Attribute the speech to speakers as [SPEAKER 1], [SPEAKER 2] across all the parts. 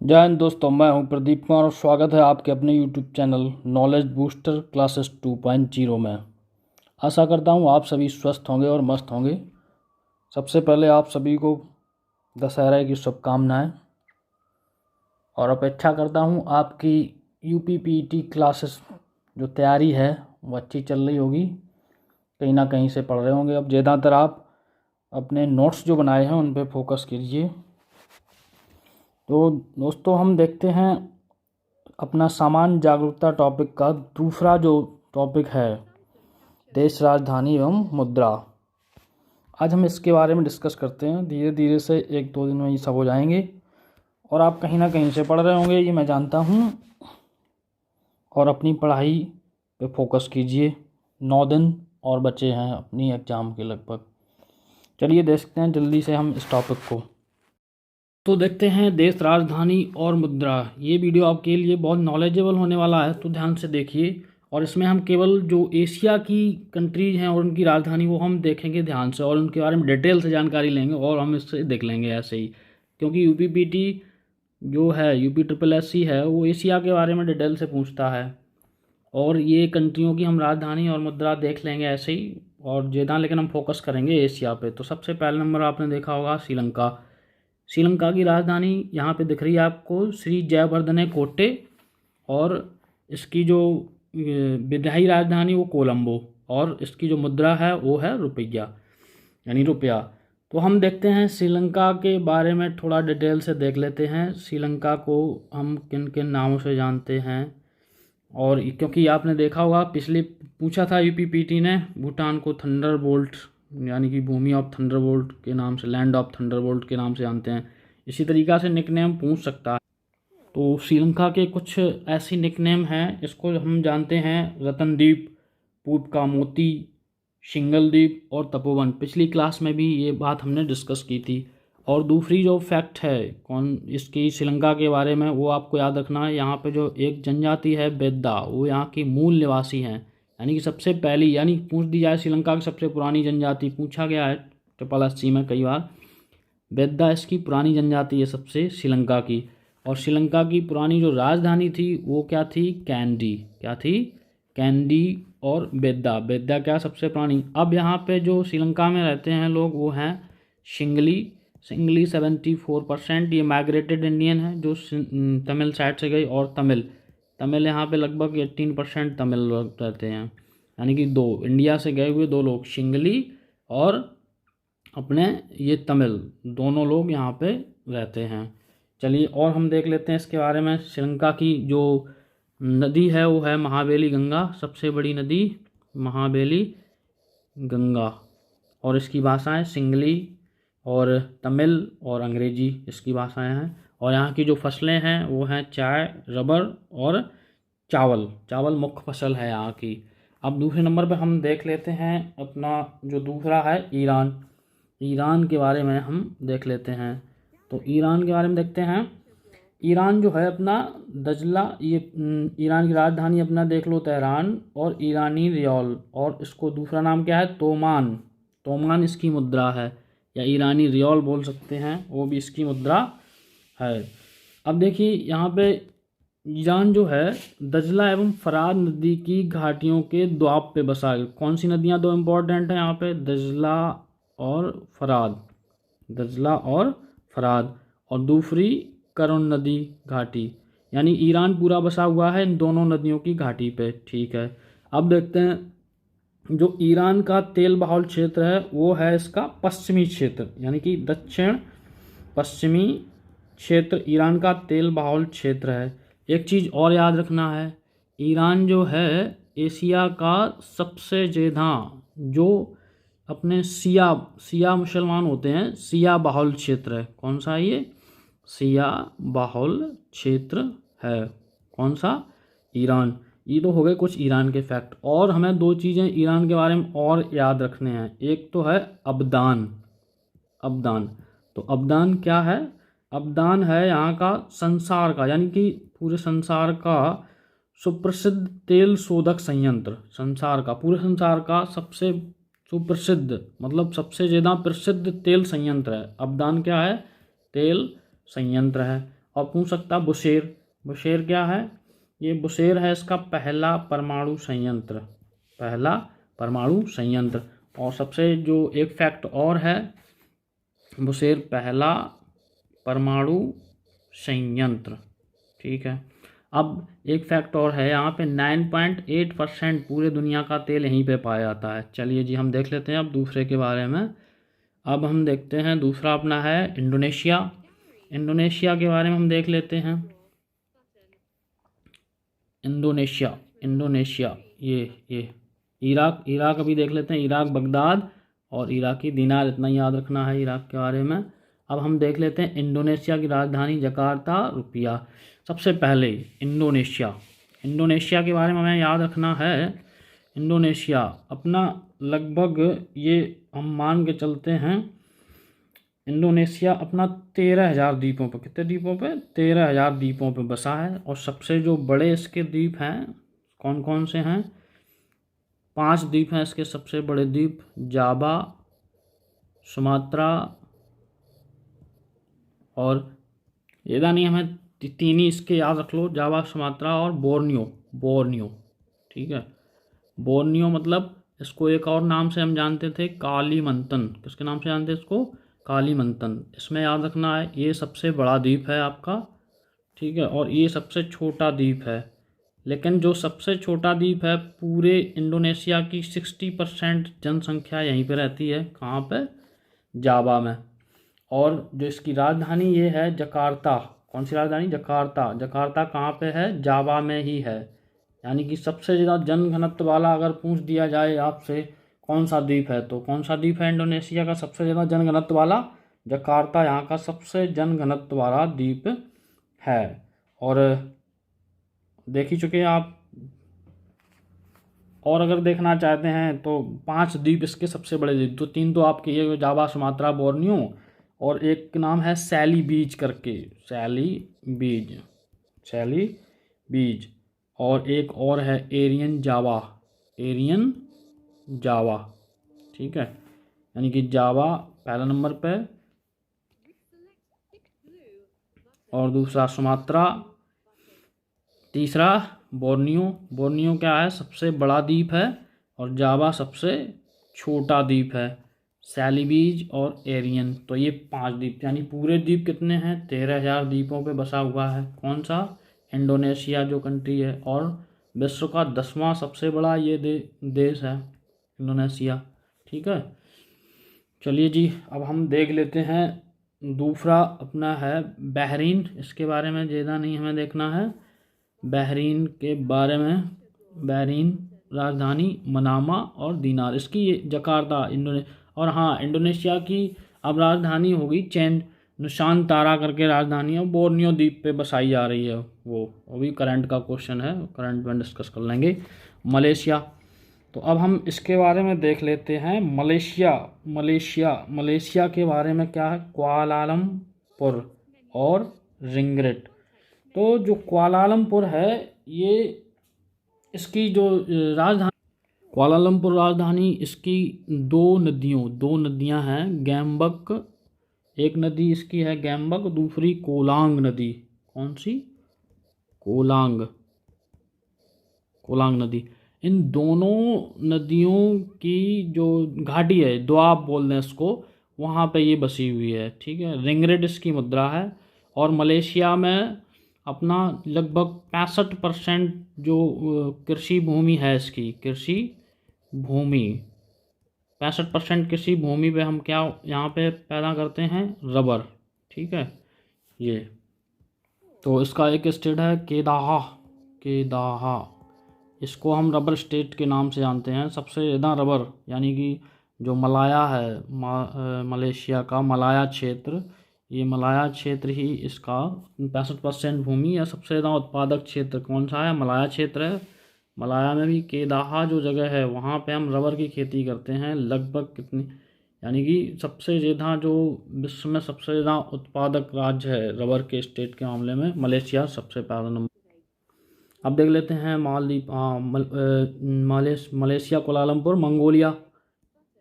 [SPEAKER 1] जय हिंद दोस्तों, मैं हूं प्रदीप कुमार और स्वागत है आपके अपने YouTube channel knowledge booster classes 2.0 में। आशा करता हूं आप सभी स्वस्थ होंगे और मस्त होंगे। सबसे पहले आप सभी को दशहरा की शुभकामनाएं और अपेक्षा करता हूं आपकी यूपीपीटी क्लासेस जो तैयारी है वो अच्छी चल रही होगी। कहीं ना कहीं से पढ़ रहे होंगे। अब ज़्यादातर आप अपने नोट्स जो बनाए हैं उन पर फोकस कीजिए। तो दोस्तों, हम देखते हैं अपना सामान्य जागरूकता टॉपिक का दूसरा जो टॉपिक है, देश, राजधानी एवं मुद्रा। आज हम इसके बारे में डिस्कस करते हैं। धीरे धीरे से 1-2 दिन में ये सब हो जाएंगे और आप कहीं ना कहीं से पढ़ रहे होंगे, ये मैं जानता हूँ। और अपनी पढ़ाई पे फोकस कीजिए। 9 दिन और बचे हैं अपनी एग्ज़ाम के लगभग। चलिए देखते हैं जल्दी से हम इस टॉपिक को। तो देखते हैं देश, राजधानी और मुद्रा। ये वीडियो आपके लिए बहुत नॉलेजेबल होने वाला है, तो ध्यान से देखिए। और इसमें हम केवल जो एशिया की कंट्रीज हैं और उनकी राजधानी वो हम देखेंगे ध्यान से, और उनके बारे में डिटेल से जानकारी लेंगे और हम इससे देख लेंगे ऐसे ही। क्योंकि यूपीपीटी जो है, यूपी है, वो एशिया के बारे में डिटेल से पूछता है। और ये कंट्रियों की हम राजधानी और मुद्रा देख लेंगे ऐसे ही और ज़्यादा, लेकिन हम फोकस करेंगे एशिया पे। तो सबसे पहला नंबर आपने देखा होगा श्रीलंका। श्रीलंका की राजधानी यहाँ पे दिख रही है आपको, श्री जयवर्धने कोट्टे। और इसकी जो विधायी राजधानी वो कोलंबो। और इसकी जो मुद्रा है वो है रुपया, यानी रुपया। तो हम देखते हैं श्रीलंका के बारे में थोड़ा डिटेल से देख लेते हैं। श्रीलंका को हम किन किन नामों से जानते हैं। और क्योंकि आपने देखा होगा पिछले पूछा था यूपीपीटी ने, भूटान को थंडरबोल्ट यानी कि भूमि ऑफ थंडरबोल्ट के नाम से, लैंड ऑफ थंडरबोल्ट के नाम से जानते हैं। इसी तरीक़ा से निकनेम पूछ सकता है। तो श्रीलंका के कुछ ऐसी निकनेम हैं, इसको हम जानते हैं रतनद्वीप, पूर्व का मोती, सिंगल द्वीप और तपोवन। पिछली क्लास में भी ये बात हमने डिस्कस की थी। और दूसरी जो फैक्ट है इसकी श्रीलंका के बारे में, वो आपको याद रखना है। यहाँ पे जो एक जनजाति है बेद्दा, वो यहाँ की मूल निवासी हैं। यानी कि सबसे पहली, यानी पूछ दी जाए श्रीलंका की सबसे पुरानी जनजाति, पूछा गया है SSC में कई बार। बेद्दा इसकी पुरानी जनजाति है सबसे, श्रीलंका की। और श्रीलंका की पुरानी जो राजधानी थी वो क्या थी? कैंडी। क्या थी? कैंडी। और बेद्दा, बेद्दा क्या सबसे पुरानी। अब यहाँ पे जो श्रीलंका में रहते हैं लोग वो हैं सिंगली 74%। ये माइग्रेटेड इंडियन है जो तमिल साइड से गई। और तमिल यहाँ पे लगभग 18% तमिल लोग रहते हैं। यानी कि दो इंडिया से गए हुए 2 लोग, सिंगली और अपने ये तमिल, दोनों लोग यहाँ पे रहते हैं। चलिए और हम देख लेते हैं इसके बारे में। श्रीलंका की जो नदी है वो है महावेली गंगा, सबसे बड़ी नदी महावेली गंगा। और इसकी भाषाएं सिंगली और तमिल और अंग्रेजी इसकी भाषाएं हैं। और यहाँ की जो फसलें हैं वो हैं चाय, रबर और चावल। चावल मुख्य फसल है यहाँ की। अब दूसरे नंबर पे हम देख लेते हैं अपना जो दूसरा है ईरान। ईरान के बारे में हम देख लेते हैं। तो ईरान के बारे में देखते हैं। ईरान जो है अपना दजला, ये ईरान की राजधानी अपना देख लो तेहरान, और ईरानी रियाल। और इसको दूसरा नाम क्या है? तोमान। तोमान इसकी मुद्रा है, या ईरानी रियाल बोल सकते हैं, वो भी इसकी मुद्रा है। अब देखिए यहाँ पे ईरान जो है दजला एवं फरात नदी की घाटियों के द्वाब पे बसा है। कौन सी नदियाँ 2 इम्पोर्टेंट हैं यहाँ पे? दजला और फरात। दजला और फरात। और दूसरी करुण नदी घाटी। यानी ईरान पूरा बसा हुआ है इन दोनों नदियों की घाटी पे। ठीक है, अब देखते हैं जो ईरान का तेल बहुल क्षेत्र है वो है इसका पश्चिमी क्षेत्र, यानी कि दक्षिण पश्चिमी क्षेत्र ईरान का तेल बहुल क्षेत्र है। एक चीज़ और याद रखना है, ईरान जो है एशिया का सबसे ज़्यादा जो अपने सिया मुसलमान होते हैं, सिया बहुल क्षेत्र है। कौन सा? ये सिया बहुल क्षेत्र है। कौन सा? ईरान। ये तो हो गए कुछ ईरान के फैक्ट। और हमें 2 चीज़ें ईरान के बारे में और याद रखने हैं। एक तो है अबदान। अबदान, तो अबदान क्या है? अबदान है यहाँ का संसार का, यानी कि पूरे संसार का सुप्रसिद्ध तेल शोधक संयंत्र। संसार का, पूरे संसार का सबसे सुप्रसिद्ध, मतलब सबसे ज़्यादा प्रसिद्ध तेल संयंत्र है। अबदान क्या है? तेल संयंत्र है। और पूछ सकता बुशेर, बुशेर क्या है, ये बुशेर है इसका पहला परमाणु संयंत्र, पहला परमाणु संयंत्र। और सबसे जो एक फैक्ट और है, बुशेर पहला परमाणु संयंत्र, ठीक है। अब एक फैक्ट और है यहाँ पे, 9.8% पूरे दुनिया का तेल यहीं पे पाया जाता है। चलिए जी हम देख लेते हैं अब दूसरे के बारे में। अब हम देखते हैं दूसरा अपना है इंडोनेशिया। इंडोनेशिया के बारे में हम देख लेते हैं। इंडोनेशिया, इंडोनेशिया ये इराक, इराक अभी देख लेते हैं, इराक बगदाद और इराकी दिनार, इतना याद रखना है इराक के बारे में। अब हम देख लेते हैं इंडोनेशिया की राजधानी जकार्ता, रुपया। सबसे पहले इंडोनेशिया, इंडोनेशिया के बारे में हमें याद रखना है, इंडोनेशिया अपना लगभग ये हम मान के चलते हैं, इंडोनेशिया अपना 13,000 द्वीपों पर, कितने द्वीपों पे, 13,000 द्वीपों पे बसा है। और सबसे जो बड़े इसके द्वीप हैं कौन कौन से हैं, 5 द्वीप हैं इसके सबसे बड़े द्वीप, जावा, सुमात्रा और ये नहीं, हमें तीन ही इसके याद रख लो, जावा, सुमात्रा और बोर्नियो, बोर्नियो, ठीक है। बोर्नियो मतलब इसको एक और नाम से हम जानते थे, कालीमंतन, किसके नाम से जानते हैं इसको, कालीमंतन। इसमें याद रखना है ये सबसे बड़ा द्वीप है आपका, ठीक है, और ये सबसे छोटा द्वीप है। लेकिन जो सबसे छोटा द्वीप है, पूरे इंडोनेशिया की 60% जनसंख्या यहीं पे रहती है, कहाँ पे, जावा में। और जो इसकी राजधानी ये है जकार्ता, कौन सी राजधानी, जकार्ता। जकार्ता कहाँ पे है, जावा में ही है। यानी कि सबसे ज़्यादा जनघनत्व वाला अगर पूछ दिया जाए आपसे कौन सा द्वीप है, तो कौन सा द्वीप है इंडोनेशिया का सबसे ज़्यादा जनघनत्व वाला, जकार्ता यहाँ का सबसे जनघनत्व वाला द्वीप है। और देख ही चुके हैं आप, और अगर देखना चाहते हैं तो 5 द्वीप इसके सबसे बड़े द्वीप, तो 3 तो आपके ये जावा, सुमात्रा, बोर्नियो, और एक नाम है सैली बीच करके, सैली बीच, सैली बीच, और एक और है एरियन जावा, एरियन जावा, ठीक है। यानी कि जावा पहला नंबर पे और दूसरा सुमात्रा, तीसरा बोर्नियो, बोर्नियो क्या है, सबसे बड़ा द्वीप है, और जावा सबसे छोटा द्वीप है, सैलीबीज और एरियन। तो ये 5 द्वीप, यानी पूरे द्वीप कितने हैं, 13,000 द्वीपों पे बसा हुआ है कौन सा, इंडोनेशिया जो कंट्री है। और विश्व का 10वां सबसे बड़ा ये देश है इंडोनेशिया, ठीक है। चलिए जी अब हम देख लेते हैं दूसरा अपना है बहरीन। इसके बारे में ज़्यादा नहीं हमें देखना है, बहरीन के बारे में, बहरीन राजधानी मनामा और दीनार, इसकी जकार्ता और हाँ इंडोनेशिया की अब राजधानी होगी चेंज, निशान तारा करके राजधानी है, बोर्नियो द्वीप पे बसाई जा रही है, वो भी करंट का क्वेश्चन है, करंट में डिस्कस कर लेंगे। मलेशिया, तो अब हम इसके बारे में देख लेते हैं, मलेशिया, मलेशिया, मलेशिया के बारे में क्या है, कुआलालंपुर और रिंगरेट। तो जो कुआलालंपुर है ये इसकी जो राजधानी, कुआलालंपुर राजधानी, इसकी दो नदियां हैं, गैम्बक, एक नदी इसकी है गैम्बक, दूसरी कोलांग नदी, कौन सी, कोलांग, कोलांग नदी। इन दोनों नदियों की जो घाटी है, दोआब बोल दें इसको, वहाँ पे ये बसी हुई है, ठीक है। रिंगरेट इसकी मुद्रा है। और मलेशिया में अपना लगभग 65% जो कृषि भूमि है इसकी, कृषि भूमि, 65% कृषि भूमि पे हम क्या यहाँ पे पैदा करते हैं, रबर, ठीक है। ये तो इसका एक स्टेट है केदाहा, केदाहा, इसको हम रबर स्टेट के नाम से जानते हैं। सबसे ज़्यादा रबर, यानी कि जो मलाया है, मलेशिया का मलाया क्षेत्र, ये मलाया क्षेत्र ही इसका 65% भूमि या सबसे ज़्यादा उत्पादक क्षेत्र कौन सा है, मलाया क्षेत्र है। मलाया में भी केदाहा जो जगह है वहाँ पे हम रबर की खेती करते हैं, लगभग कितनी, यानी कि सबसे ज़्यादा जो विश्व में सबसे ज़्यादा उत्पादक राज्य है रबर के स्टेट के मामले में, मलेशिया सबसे पहला नंबर। अब देख लेते हैं Maldives, Malaysia, Kuala Lumpur, Mongolia,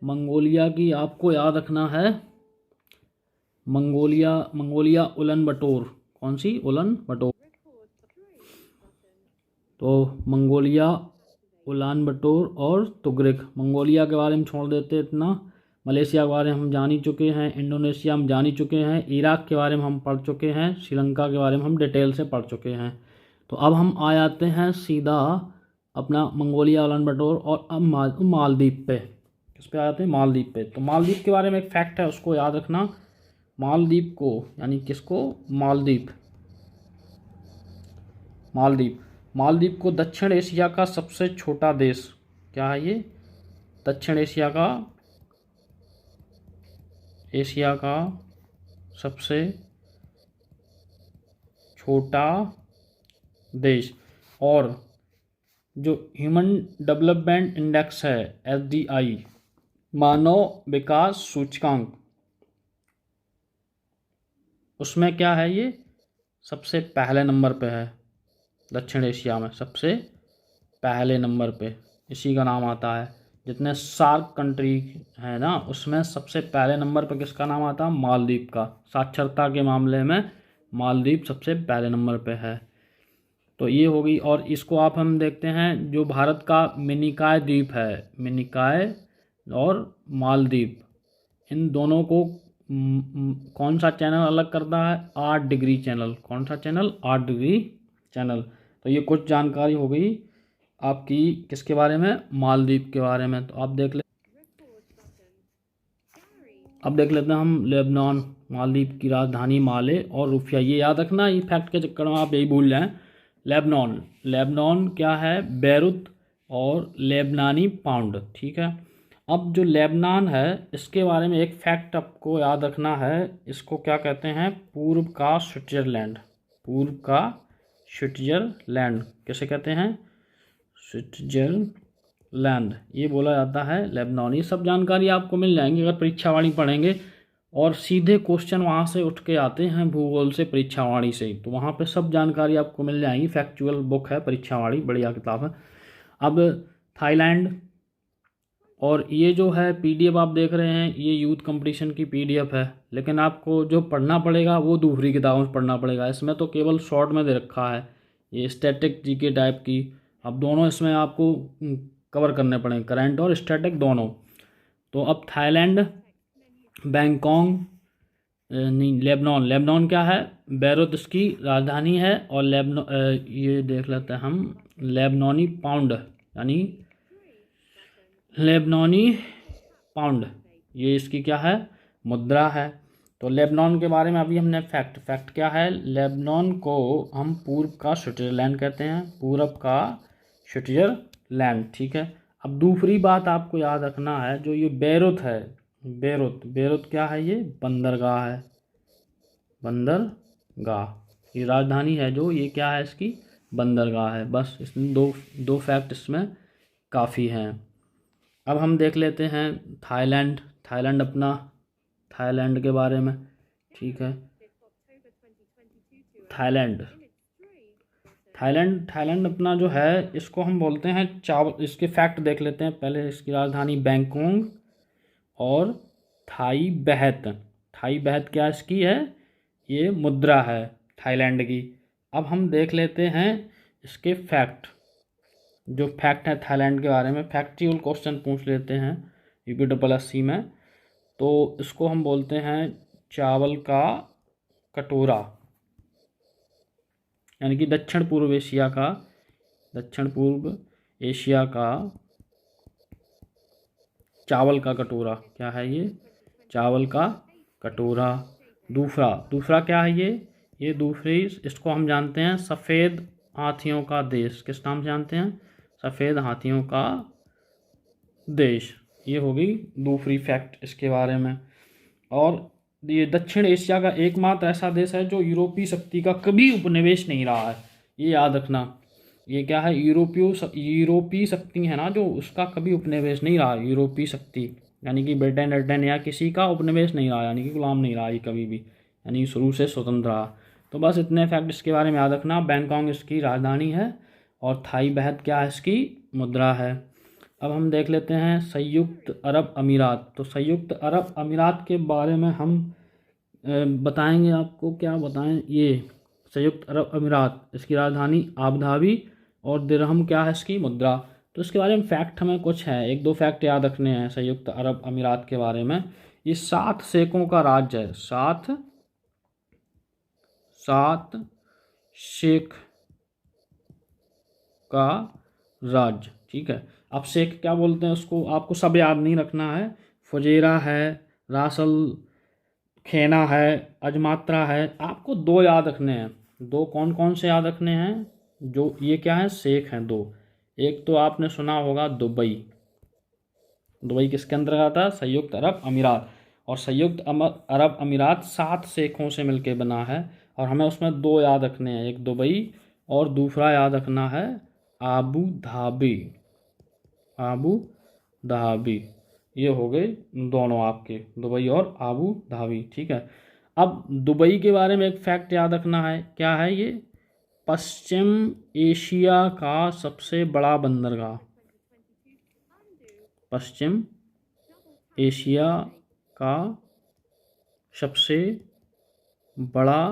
[SPEAKER 1] Mongolia की आपको याद रखना है, मंगोलिया, मंगोलिया उलन बटोर, कौन सी? उलान बटोर। तो मंगोलिया, उलान बटोर और तुगरिक। मंगोलिया के बारे में छोड़ देते इतना। मलेशिया के बारे में हम जान ही चुके हैं, इंडोनेशिया हम जान ही चुके हैं, इराक के बारे में हम पढ़ चुके हैं, श्रीलंका के बारे में हम डिटेल से पढ़ चुके हैं। तो अब हम आ जाते हैं सीधा अपना मंगोलिया, उलान बटोर और अब मालदीव पे। किस पे आ जाते हैं? मालदीव पे। तो मालदीव के बारे में एक फैक्ट है, उसको याद रखना। मालदीव को, यानी किसको? मालदीव। मालदीव मालदीव को दक्षिण एशिया का सबसे छोटा देश, क्या है ये? दक्षिण एशिया का सबसे छोटा देश। और जो ह्यूमन डेवलपमेंट इंडेक्स है, SDI, मानव विकास सूचकांक, उसमें क्या है ये? सबसे पहले नंबर पे है। दक्षिण एशिया में सबसे पहले नंबर पे इसी का नाम आता है। जितने सार्क कंट्री है ना, उसमें सबसे पहले नंबर पे किसका नाम आता है? मालदीव का। साक्षरता के मामले में मालदीव सबसे पहले नंबर पे है। तो ये होगी। और इसको आप हम देखते हैं, जो भारत का मिनिकॉय द्वीप है, मिनिकॉय और मालदीव, इन दोनों को कौन सा चैनल अलग करता है? 8 डिग्री चैनल। कौन सा चैनल? 8 degree channel. तो ये कुछ जानकारी हो गई आपकी किसके बारे में? मालदीव के बारे में। तो अब देख लेते हैं हम लेबनान। मालदीव की राजधानी माले और रुफिया। ये याद रखना, ये फैक्ट के चक्कर में आप यही भूल जाएं। लेबनान क्या है? बैरूत और लेबनानी पाउंड, ठीक है। अब जो लेबनान है, इसके बारे में एक फैक्ट आपको याद रखना है। इसको क्या कहते हैं? पूर्व का स्विट्जरलैंड। पूर्व का स्विट्जरलैंड किसे कहते हैं? स्विट्जरलैंड, ये बोला जाता है लेबनान। ये सब जानकारी आपको मिल जाएंगी अगर परीक्षावाणी पढ़ेंगे। और सीधे क्वेश्चन वहाँ से उठ के आते हैं भूगोल से, परीक्षावाणी से। तो वहाँ पे सब जानकारी आपको मिल जाएंगी। फैक्चुअल बुक है परीक्षावाणी, बढ़िया किताब है। अब थाईलैंड, और ये जो है PDF आप देख रहे हैं, ये यूथ कंपटीशन की PDF है। लेकिन आपको जो पढ़ना पड़ेगा वो दूसरी किताबों से पढ़ना पड़ेगा। इसमें तो केवल शॉर्ट में दे रखा है, ये स्टैटिक GK टाइप की। अब दोनों इसमें आपको कवर करने पड़ेंगे, करंट और स्टैटिक दोनों। तो अब थाईलैंड, बैंकॉक, नहीं लेबनान क्या है? बैरूत इसकी राजधानी है। और ये देख लेते हैं हम, लेबनानी पाउंड, यानी लेबनानी पाउंड, ये इसकी क्या है? मुद्रा है। तो लेबनान के बारे में अभी हमने फैक्ट क्या है? लेबनान को हम पूर्व का स्विट्जरलैंड कहते हैं, पूर्व का स्विट्जरलैंड, ठीक है। अब दूसरी बात आपको याद रखना है, जो ये बैरूत है, बैरूत क्या है? ये बंदरगाह है, बंदरगाह। ये राजधानी है जो, ये क्या है? इसकी बंदरगाह है। बस इसमें दो फैक्ट इसमें काफ़ी हैं। अब हम देख लेते हैं थाईलैंड अपना, थाईलैंड के बारे में, ठीक है। थाईलैंड अपना जो है, इसको हम बोलते हैं चावल। इसके फैक्ट देख लेते हैं पहले। इसकी राजधानी बैंकॉक और थाई बहत क्या इसकी है? ये मुद्रा है थाईलैंड की। अब हम देख लेते हैं इसके फैक्ट। जो फैक्ट है थाईलैंड के बारे में, फैक्चुअल क्वेश्चन पूछ लेते हैं UPSSC में। तो इसको हम बोलते हैं चावल का कटोरा, यानी कि दक्षिण पूर्व एशिया का चावल का कटोरा। क्या है ये? चावल का कटोरा। दूसरा क्या है ये दूसरी, इसको हम जानते हैं सफ़ेद हाथियों का देश। किस नाम से जानते हैं? सफ़ेद हाथियों का देश। ये होगी दूसरी फैक्ट इसके बारे में। और ये दक्षिण एशिया का एकमात्र ऐसा देश है जो यूरोपीय शक्ति का कभी उपनिवेश नहीं रहा है। ये याद रखना। ये क्या है? यूरोपीय शक्ति है ना जो, उसका कभी उपनिवेश नहीं रहा। यूरोपीय शक्ति यानी कि ब्रिटेन या किसी का उपनिवेश नहीं रहा, यानी कि गुलाम नहीं रहा ये कभी भी, यानी शुरू से स्वतंत्र रहा। तो बस इतने फैक्ट इसके बारे में याद रखना। बैंकॉक इसकी राजधानी है और थाई बहत क्या है? इसकी मुद्रा है। अब हम देख लेते हैं संयुक्त अरब अमीरात। तो संयुक्त अरब अमीरात के बारे में हम बताएंगे आपको। क्या बताएं? ये संयुक्त अरब अमीरात, इसकी राजधानी आबू धाबी, और दिरहम क्या है इसकी मुद्रा। तो इसके बारे में फैक्ट हमें कुछ है, एक दो फैक्ट याद रखने हैं संयुक्त अरब अमीरात के बारे में। ये 7 शेखों का राज्य है, 7 शेख का राज्य, ठीक है। अब शेख क्या बोलते हैं उसको, आपको सब याद नहीं रखना है। फुजेरा है, रासल खेना है, अजमात्रा है, आपको 2 याद रखने हैं। 2 कौन कौन से याद रखने हैं, जो ये क्या है शेख हैं 2। एक तो आपने सुना होगा दुबई, दुबई किसके अंदर आता है, संयुक्त अरब अमीरात। और संयुक्त अरब अमीरात 7 शेखों से मिलकर बना है, और हमें उसमें 2 याद रखने हैं, एक दुबई और दूसरा याद रखना है आबू धाबी, आबू धाबी। ये हो गए दोनों आपके, दुबई और आबू धाबी, ठीक है। अब दुबई के बारे में एक फैक्ट याद रखना है, क्या है ये, पश्चिम एशिया का सबसे बड़ा बंदरगाह, पश्चिम एशिया का सबसे बड़ा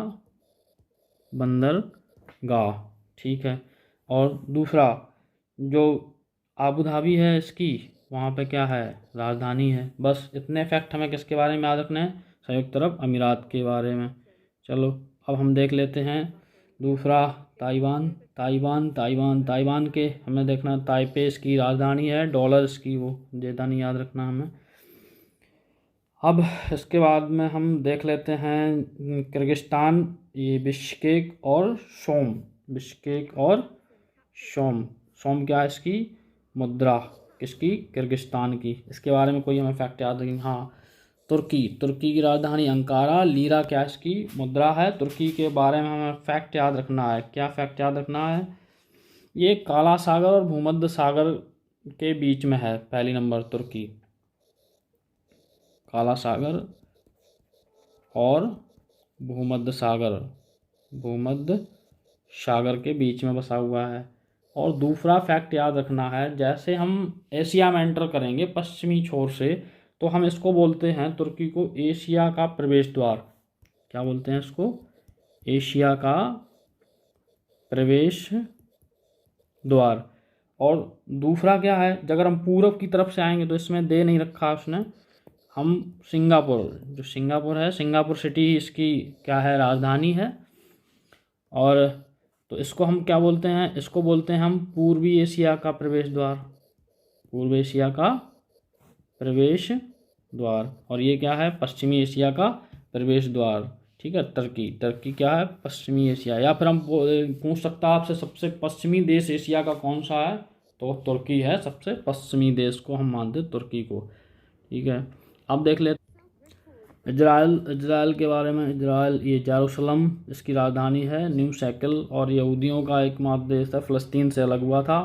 [SPEAKER 1] बंदरगाह, ठीक है। और दूसरा जो आबू धाबी है इसकी, वहाँ पे क्या है, राजधानी है। बस इतने फैक्ट हमें किसके बारे में याद रखने हैं, संयुक्त अरब अमीरात के बारे में। चलो अब हम देख लेते हैं दूसरा, ताइवान। ताइवान के हमें देखना, ताइपे इसकी राजधानी है, डॉलर इसकी वो ज़्यादा नहीं याद रखना हमें। अब इसके बाद में हम देख लेते हैं किर्गिस्तान, ये बिश्केक और शोम, बिश्केक और शोम। शोम क्या है इसकी मुद्रा, किसकी, किर्गिस्तान की। इसके बारे में कोई हमें फैक्ट याद रखेंगे। हाँ, तुर्की की राजधानी अंकारा, लीरा क्या इसकी मुद्रा है। तुर्की के बारे में हमें फैक्ट याद रखना है, क्या फैक्ट याद रखना है, ये काला सागर और भूमध्य सागर के बीच में है, पहली नंबर तुर्की, काला सागर और भूमध्य सागर के बीच में बसा हुआ है। और दूसरा फैक्ट याद रखना है, जैसे हम एशिया में एंटर करेंगे पश्चिमी छोर से, तो हम इसको बोलते हैं, तुर्की को, एशिया का प्रवेश द्वार। क्या बोलते हैं इसको, एशिया का प्रवेश द्वार। और दूसरा क्या है, अगर हम पूरब की तरफ से आएंगे तो इसमें दे नहीं रखा उसने, हम सिंगापुर, जो सिंगापुर है, सिंगापुर सिटी इसकी क्या है, राजधानी है। और तो इसको हम क्या बोलते हैं, इसको बोलते हैं हम पूर्वी एशिया का प्रवेश द्वार, पूर्व एशिया का प्रवेश द्वार। और ये क्या है, पश्चिमी एशिया का प्रवेश द्वार, ठीक है। टर्की क्या है, पश्चिमी एशिया। या फिर हम पूछ सकता है आपसे, सबसे पश्चिमी देश एशिया का कौन सा है, तो तुर्की है सबसे पश्चिमी देश को हम मानते तुर्की को, ठीक है। अब देख लेते इजराइल के बारे में। इजराइल, ये जेरूसलम इसकी राजधानी है, न्यू शैकल, और यहूदियों का एकमात्र देश है, फ़लस्तीन से अलग हुआ था।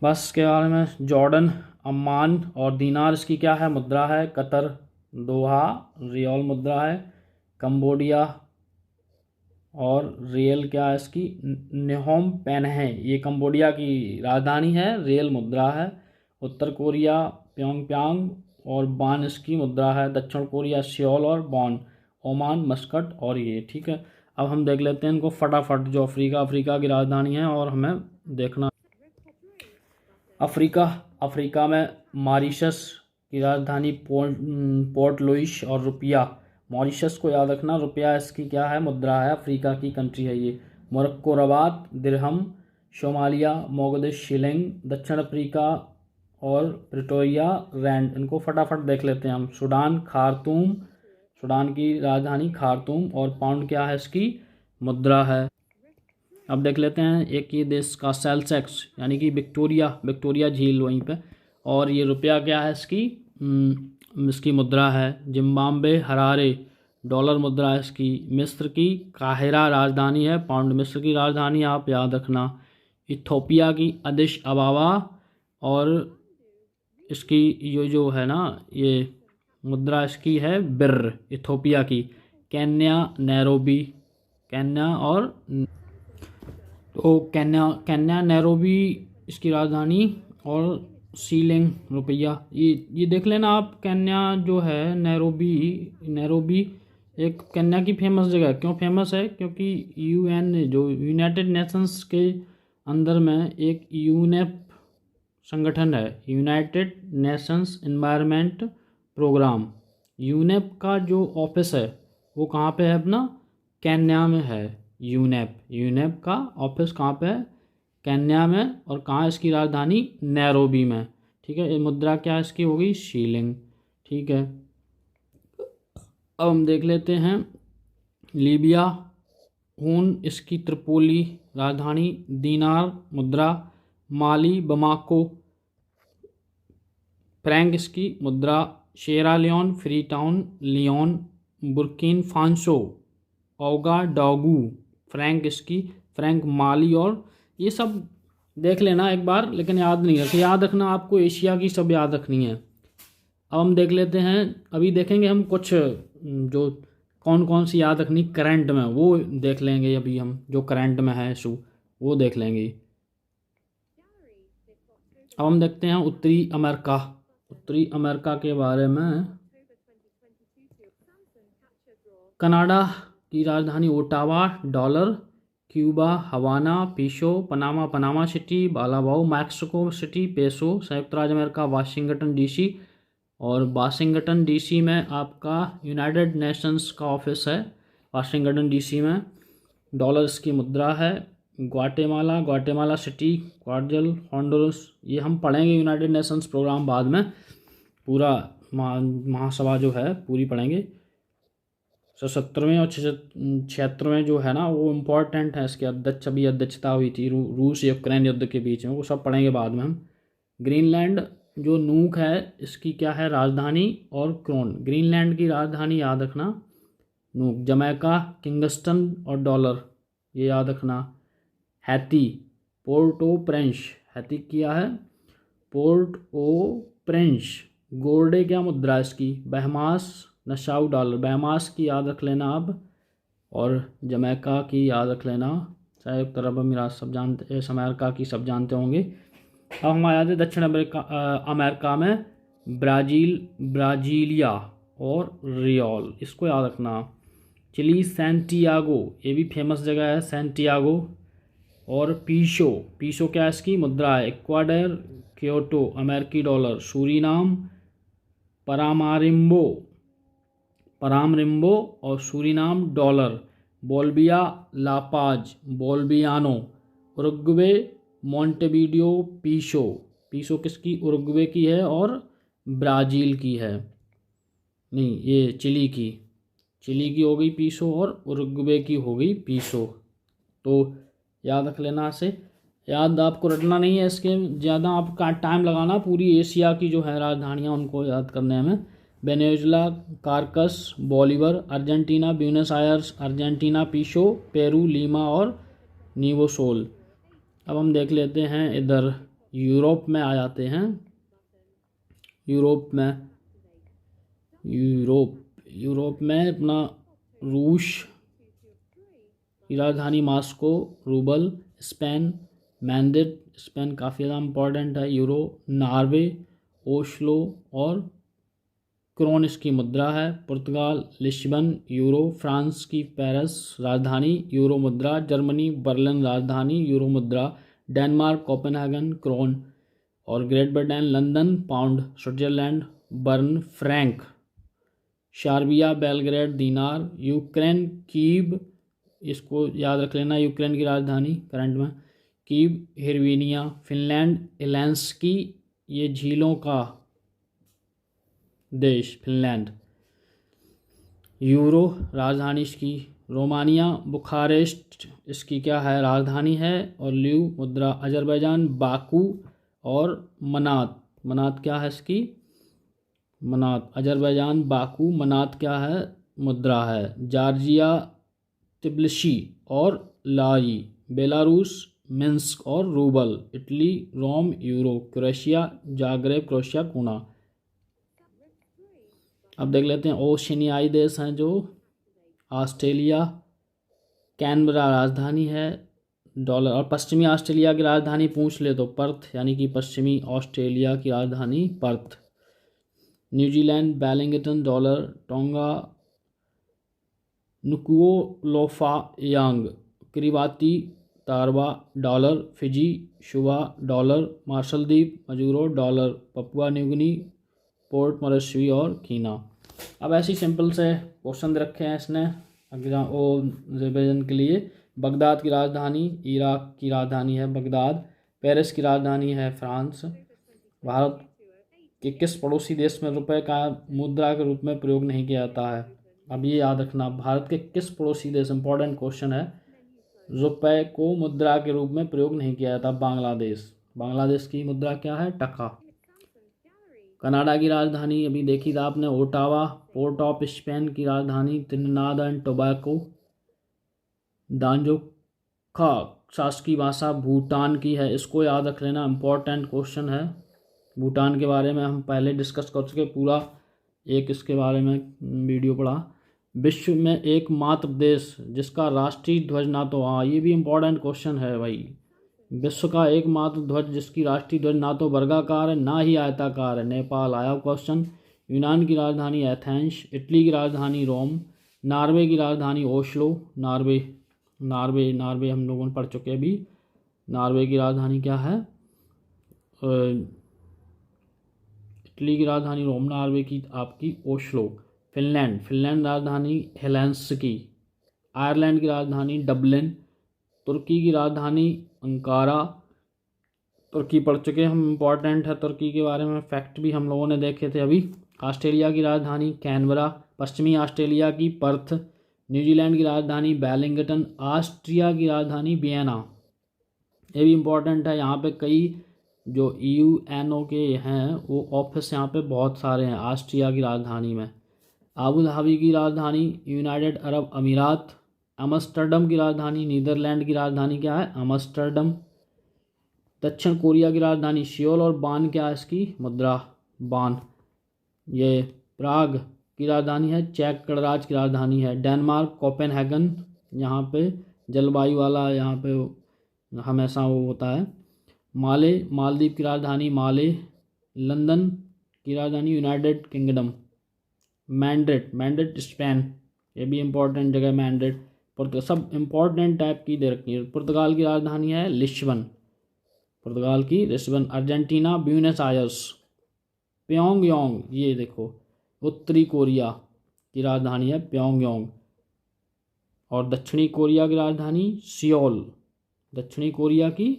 [SPEAKER 1] बस के बारे में, जॉर्डन, अम्मान और दीनार इसकी क्या है, मुद्रा है। कतर, दोहा रियाल मुद्रा है। कंबोडिया और रियल क्या है इसकी, न्होम पेन है, ये कंबोडिया की राजधानी है, रियल मुद्रा है। उत्तर कोरिया, प्योंगयांग और बान इसकी मुद्रा है। दक्षिण कोरिया, सियोल और बॉन। ओमान, मस्कट और ये, ठीक है। अब हम देख लेते हैं इनको फटाफट, जो अफ्रीका की राजधानी है, और हमें देखना अफ्रीका में मॉरिशस की राजधानी पोर्ट लुइस और रुपया, मॉरिशस को याद रखना, रुपया इसकी क्या है, मुद्रा है, अफ्रीका की कंट्री है ये। Morocco Rabat, dirham. Somalia, Mogadishu shilling. दक्षिण अफ्रीका और प्रिटोरिया रैंड, इनको फटाफट देख लेते हैं हम। सूडान, खार्तूम, सूडान की राजधानी खार्तूम, और पाउंड क्या है इसकी मुद्रा है। अब देख लेते हैं एक ये देश का सेल्सेक्स, यानी कि विक्टोरिया झील वहीं पे, और ये रुपया क्या है इसकी मुद्रा है। जिम्बाब्वे, हरारे, डॉलर मुद्रा है इसकी। मिस्र की काहिरा राजधानी है, पाउंड मिस्र की राजधानी आप याद रखना। इथोपिया की अदिश अबाबा, और इसकी ये जो है ना, ये मुद्रा इसकी है बिर, इथोपिया की। केन्या, नैरोबी, केन्या और तो केन्या नैरोबी इसकी राजधानी, और सीलिंग रुपया। ये देख लेना आप, केन्या जो है नैरोबी एक केन्या की फेमस जगह क्यों फेमस है? क्योंकि यूएन जो यूनाइटेड नेशंस के अंदर में एक यूनेप संगठन है, united nations environment programme. UNEP का जो ऑफिस है वो कहाँ पे है? अपना केन्या में है। यूनेप यूनेप का ऑफिस कहाँ पे है? केन्या में। और कहाँ इसकी राजधानी? नैरोबी में। ठीक है, ये मुद्रा क्या इसकी होगी? शीलिंग। ठीक है, अब हम देख लेते हैं लीबिया। हून इसकी त्रिपोली राजधानी, दीनार मुद्रा, माली बमाको, फ्रैंक इसकी मुद्रा, शेरा लियोन, फ्री टाउन, लियोन, बुर्किन फांसो, ओगा डोगू, फ्रैंक इसकी फ्रैंक माली। और ये सब देख लेना एक बार, लेकिन याद नहीं रखे, याद रखना आपको एशिया की सब याद रखनी है। अब हम देख लेते हैं, अभी देखेंगे हम कुछ जो कौन कौन सी याद रखनी करंट में, वो देख लेंगे। अभी हम जो करंट में है इशू वो देख लेंगे। अब हम देखते हैं उत्तरी अमेरिका। उत्तरी अमेरिका के बारे में, कनाडा की राजधानी Ottawa, dollar, Cuba Havana, peso, Panama Panama city, balboa Mexico city, peso, संयुक्त राज्य अमेरिका वाशिंगटन डीसी। और वाशिंगटन डीसी में आपका यूनाइटेड नेशंस का ऑफिस है, वाशिंगटन डीसी में। डॉलर इसकी मुद्रा है। Guatemala, Guatemala city, quetzal, Honduras, ये हम पढ़ेंगे यूनाइटेड नेशंस प्रोग्राम बाद में, पूरा महासभा जो है पूरी पढ़ेंगे। 77वें और 76वें जो है ना वो इम्पोर्टेंट है, इसके अध्यक्ष अभी अध्यक्षता हुई थी रूस यूक्रेन युद्ध के बीच में, वो सब पढ़ेंगे बाद में हम। ग्रीनलैंड जो नूक है इसकी क्या है राजधानी? और क्रोन। ग्रीनलैंड की राजधानी याद रखना नूक। जमैका किंगस्टन और डॉलर, ये याद रखना। हैती पोर्ट ओ प्रेंस, हैती क्या है? पोर्ट ओ प्रेंस। गोल्डे क्या मुद्रा इसकी? बहमास, नशाऊ डॉलर, बहमास की याद रख लेना आप। और जमैका की याद रख लेना। संयुक्त अरब अमीरात सब जानते, अमेरिका की सब जानते होंगे। अब हम आ जाते दक्षिण अमेरिका में, ब्राजीलिया और रियोल, इसको याद रखना। चिली सैंटियागो, ये भी फेमस जगह है सैंटियागो। और पीशो, पीशो क्या इसकी मुद्रा है? इक्वाडोर, क्योटो अमेरिकी डॉलर, सूरीनाम, परामारिम्बो, परामरिम्बो और Suriname dollar, Bolivia, La Paz, boliviano, Uruguay, Montevideo, peso. Peso किसकी? उरुग्वे की है और ब्राज़ील की है, नहीं ये चिली की, चिली की हो गई पीशो और उरुग्वे की हो गई पीशो। तो याद रख लेना से, याद आपको रटना नहीं है, इसके ज़्यादा आपका टाइम लगाना, पूरी एशिया की जो है राजधानियाँ उनको याद करने में। Venezuela, Caracas, bolivar, Argentina, Buenos Aires, Argentina, peso, Peru, Lima और नीवोसोल। अब हम देख लेते हैं इधर यूरोप में आ जाते हैं। यूरोप में अपना रूस की राजधानी Moscow, rouble, Spain Madrid, Spain काफ़ी ज़्यादा इम्पोर्टेंट है, यूरो, नॉर्वे, ओस्लो और क्रोन इसकी मुद्रा है, पुर्तगाल, लिस्बन, यूरो, फ्रांस की पेरिस राजधानी, यूरो मुद्रा, जर्मनी, बर्लिन राजधानी, यूरो मुद्रा, डेनमार्क, कोपेनहेगन, क्रोन। और great Britain, London, pound, Switzerland, Bern, franc, Serbia, Belgrade, dinar, Ukraine, Kiev, इसको याद रख लेना, यूक्रेन की राजधानी करंट में, कीव, हिरवीनिया, फिनलैंड, एलेंस्की, ये झीलों का देश फिनलैंड, यूरो राजधानी इसकी, रोमानिया, बुखारेस्ट इसकी क्या है राजधानी है, और ल्यू मुद्रा, अजरबैजान, बाकू और मनात, मनात क्या है इसकी? मनात, अजरबैजान, बाकू, मनात क्या है? मुद्रा है, जॉर्जिया, तिब्लिसी और लाई, बेलारूस, मिन्स्क और रूबल, इटली, रोम, यूरो, क्रोएशिया, जाग्रेब, क्रोएशिया, कूना। अब देख लेते हैं ओशिनियाई देश हैं जो, ऑस्ट्रेलिया, कैनबरा राजधानी है, डॉलर। और पश्चिमी ऑस्ट्रेलिया की राजधानी पूछ ले तो पर्थ, यानी कि पश्चिमी ऑस्ट्रेलिया की राजधानी Perth. New Zealand, Wellington, dollar, Tonga, Nuku'alofa यांग, Kiribati, Tarawa dollar, Fiji, Suva dollar, Marshall द्वीप, Majuro dollar, Papua New Guinea, Port Moresby और कीना। अब ऐसे सिंपल से क्वेश्चन रखे हैं इसने एग्जाम ओ रिवीजन के लिए। बगदाद की राजधानी, इराक की राजधानी है बगदाद, पेरिस की राजधानी है फ्रांस। भारत के किस पड़ोसी देश में रुपए का मुद्रा के रूप में प्रयोग नहीं किया जाता है? अब ये याद रखना, भारत के किस पड़ोसी देश, इंपॉर्टेंट क्वेश्चन है, रुपए को मुद्रा के रूप में प्रयोग नहीं किया जाता? बांग्लादेश। बांग्लादेश की मुद्रा क्या है? टका। कनाडा की राजधानी अभी देखी था आपने, ओटावा। पोर्ट ऑफ स्पेन की राजधानी त्रिनिदाद एंड टोबैको। दांजोखा शासकीय भाषा भूटान की है, इसको याद रख लेना, इंपॉर्टेंट क्वेश्चन है। भूटान के बारे में हम पहले डिस्कस कर चुके, पूरा एक इसके बारे में वीडियो पढ़ा। विश्व में एकमात्र देश जिसका राष्ट्रीय ध्वज ना तो, हाँ ये भी इम्पोर्टेंट क्वेश्चन है भाई, विश्व का एकमात्र ध्वज जिसकी राष्ट्रीय ध्वज ना तो वर्गाकार है ना ही आयताकार है, नेपाल। आया क्वेश्चन। यूनान की राजधानी एथेंस, इटली की राजधानी रोम, नॉर्वे की राजधानी ओस्लो। नॉर्वे हम लोगों ने पढ़ चुके अभी। नॉर्वे की राजधानी क्या है? इटली की राजधानी रोम, नॉर्वे की आपकी ओस्लो। फिनलैंड राजधानी हेलेंसिकी। आयरलैंड की राजधानी डबलिन। तुर्की की राजधानी अंकारा। तुर्की पढ़ चुके हम, इम्पॉर्टेंट है तुर्की के बारे में, फैक्ट भी हम लोगों ने देखे थे अभी। ऑस्ट्रेलिया की राजधानी कैनबरा। पश्चिमी ऑस्ट्रेलिया की पर्थ। न्यूजीलैंड की राजधानी वेलिंगटन। ऑस्ट्रिया की राजधानी वियना। ये भी इम्पोर्टेंट है, यहाँ पे कई जो UNO के हैं वो ऑफिस यहाँ पे बहुत सारे हैं ऑस्ट्रिया की राजधानी में। आबू धाबी की राजधानी यूनाइटेड अरब अमीरात। एम्स्टर्डम की राजधानी, नीदरलैंड की राजधानी क्या है? एम्स्टर्डम। दक्षिण कोरिया की राजधानी सियोल और बान क्या है इसकी मुद्रा? बान। ये प्राग की राजधानी है, चेक गणराज्य की राजधानी है। डेनमार्क कोपेनहेगन, यहाँ पे जलवायु वाला यहाँ पे हमेशा वो होता है। मालदीव की राजधानी माले। लंदन की राजधानी यूनाइटेड किंगडम। मैड्रिड स्पेन, ये भी इम्पोर्टेंट जगह मैड्रिड। सब इम्पोर्टेंट टाइप की दे रखी है। पुर्तगाल की राजधानी है Lisbon. Argentina Buenos Aires. Pyongyang, ये देखो उत्तरी कोरिया की राजधानी है प्योंगयांग। और दक्षिणी कोरिया की राजधानी सियोल। दक्षिणी कोरिया की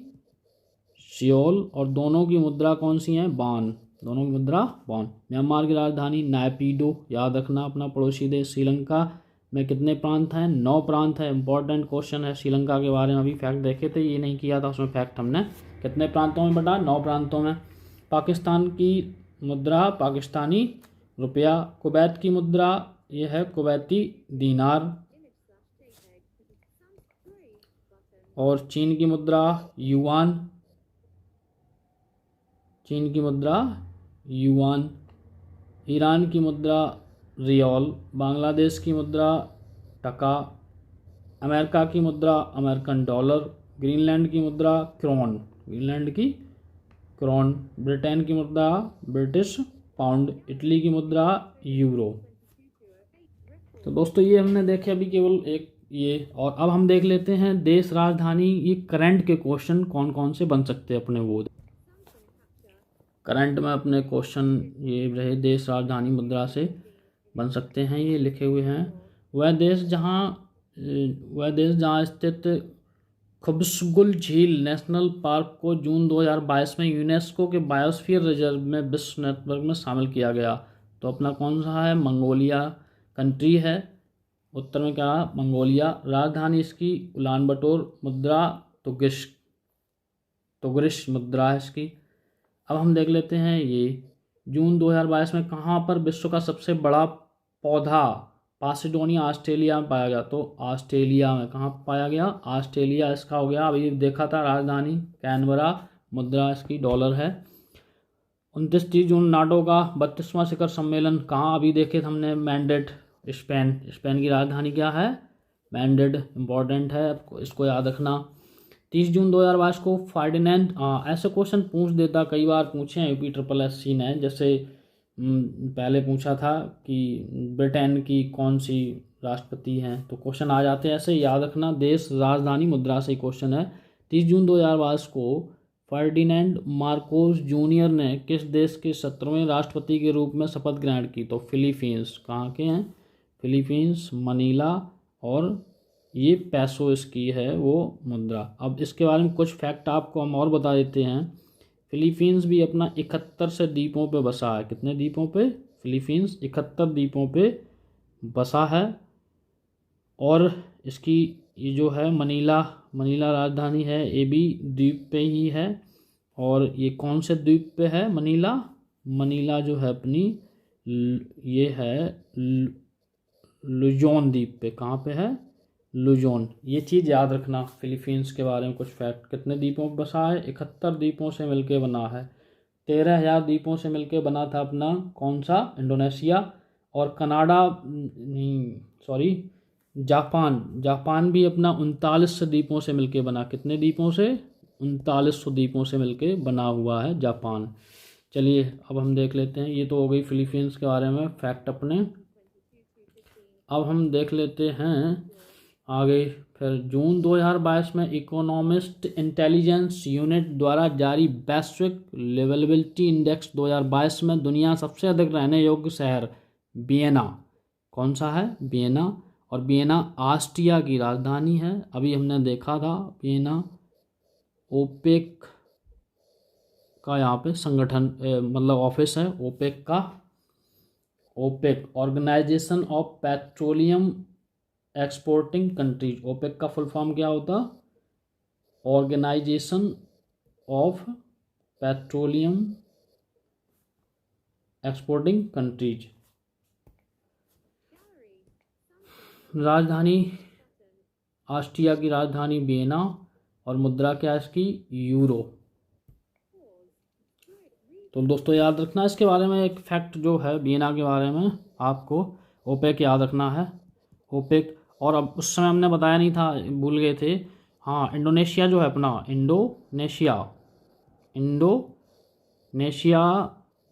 [SPEAKER 1] सियोल, और दोनों की मुद्रा कौन सी है? बान। दोनों की मुद्रा बान। म्यांमार की राजधानी नायपीडो, याद रखना अपना पड़ोसी देश। श्रीलंका में कितने प्रांत हैं? 9 प्रांत है, इंपॉर्टेंट क्वेश्चन है। श्रीलंका के बारे में अभी फैक्ट देखे थे, ये नहीं किया था उसमें फैक्ट हमने। कितने प्रांतों में बटा? 9 प्रांतों में। पाकिस्तान की मुद्रा पाकिस्तानी रुपया। कुवैत की मुद्रा ये है कुवैती दीनार। और चीन की मुद्रा युआन। चीन की मुद्रा युआन। ईरान की मुद्रा रियाल। बांग्लादेश की मुद्रा टका। अमेरिका की मुद्रा अमेरिकन डॉलर। ग्रीनलैंड की मुद्रा क्रोन। ग्रीनलैंड की क्रोन। ब्रिटेन की मुद्रा ब्रिटिश पाउंड। इटली की मुद्रा यूरो। तो दोस्तों ये हमने देखे अभी केवल एक ये, और अब हम देख लेते हैं देश राजधानी। ये करंट के क्वेश्चन कौन कौन से बन सकते हैं अपने, वो करंट में अपने क्वेश्चन ये रहे, देश राजधानी मुद्रा से बन सकते हैं। ये लिखे हुए हैं, वह देश जहाँ स्थित खबसगुल झील नेशनल पार्क को जून 2022 में यूनेस्को के बायोस्फीयर रिजर्व में विश्व नेटवर्क में शामिल किया गया। तो अपना कौन सा है? मंगोलिया कंट्री है। उत्तर में क्या? मंगोलिया। राजधानी इसकी उलानबटोर। मुद्रा तुगरिश मुद्रा है इसकी। अब हम देख लेते हैं ये जून 2022 में कहाँ पर विश्व का सबसे बड़ा पौधा पासिडोनिया ऑस्ट्रेलिया में पाया गया। तो ऑस्ट्रेलिया में कहाँ पाया गया? ऑस्ट्रेलिया इसका हो गया। अभी देखा था राजधानी कैनबरा। मुद्रा इसकी डॉलर है। 29 जून नाटो का 32वां शिखर सम्मेलन कहाँ? अभी देखे थे हमने, मैड्रिड स्पेन। स्पेन की राजधानी क्या है? मैड्रिड। इम्पोर्टेंट है, इसको याद रखना। 30 जून 2022 को फर्डिनेंड, ऐसे क्वेश्चन पूछ देता, कई बार पूछे हैं UPSSC ने। जैसे पहले पूछा था कि ब्रिटेन की कौन सी राष्ट्रपति हैं। तो क्वेश्चन आ जाते हैं ऐसे, याद रखना। देश राजधानी मुद्रा से क्वेश्चन है। 30 जून 2022 को फर्डिनेंड मार्कोस जूनियर ने किस देश के 17वें राष्ट्रपति के रूप में शपथ ग्रहण की? तो फिलीपींस। कहाँ के हैं? फिलीपींस, मनीला, और ये पैसो इसकी है वो मुद्रा। अब इसके बारे में कुछ फैक्ट आपको हम और बता देते हैं। फिलीपींस भी अपना 71 से द्वीपों पे बसा है। कितने द्वीपों पे? फिलीपींस 71 द्वीपों पे बसा है। और इसकी ये जो है मनीला राजधानी है, ये भी द्वीप पे ही है। और ये कौन से द्वीप पे है मनीला जो है अपनी ये है लुजोन द्वीप पे। कहाँ पे है? लुजोन। ये चीज़ याद रखना फिलीपींस के बारे में कुछ फैक्ट। कितने द्वीपों पर बसा है? 71 द्वीपों से मिलके बना है। 13,000 द्वीपों से मिलके बना था अपना कौन सा? इंडोनेशिया। और कनाडा नहीं, सॉरी, जापान भी अपना 39 द्वीपों से मिलके बना। कितने द्वीपों से? 3900 द्वीपों से मिलके बना हुआ है जापान। चलिए अब हम देख लेते हैं। ये तो हो गई फिलीपींस के बारे में फैक्ट अपने। अब हम देख लेते हैं आगे। फिर जून 2022 में इकोनॉमिस्ट इंटेलिजेंस यूनिट द्वारा जारी वैश्विक लिवेबिलिटी इंडेक्स 2022 में दुनिया सबसे अधिक रहने योग्य शहर वियना। कौन सा है? वियना। और वियना ऑस्ट्रिया की राजधानी है। अभी हमने देखा था वियना ओपेक का यहाँ पे संगठन मतलब ऑफिस है ओपेक का। OPEC organisation of petroleum exporting countries. OPEC का फुल फॉर्म क्या होता? Organisation of petroleum exporting countries. राजधानी ऑस्ट्रिया की राजधानी वियना। और मुद्रा क्या है इसकी? यूरो। तो दोस्तों याद रखना इसके बारे में एक फैक्ट जो है वियना के बारे में आपको ओपेक याद रखना है। ओपेक। और अब उस समय हमने बताया नहीं था, भूल गए थे। हाँ, इंडोनेशिया जो है अपना इंडोनेशिया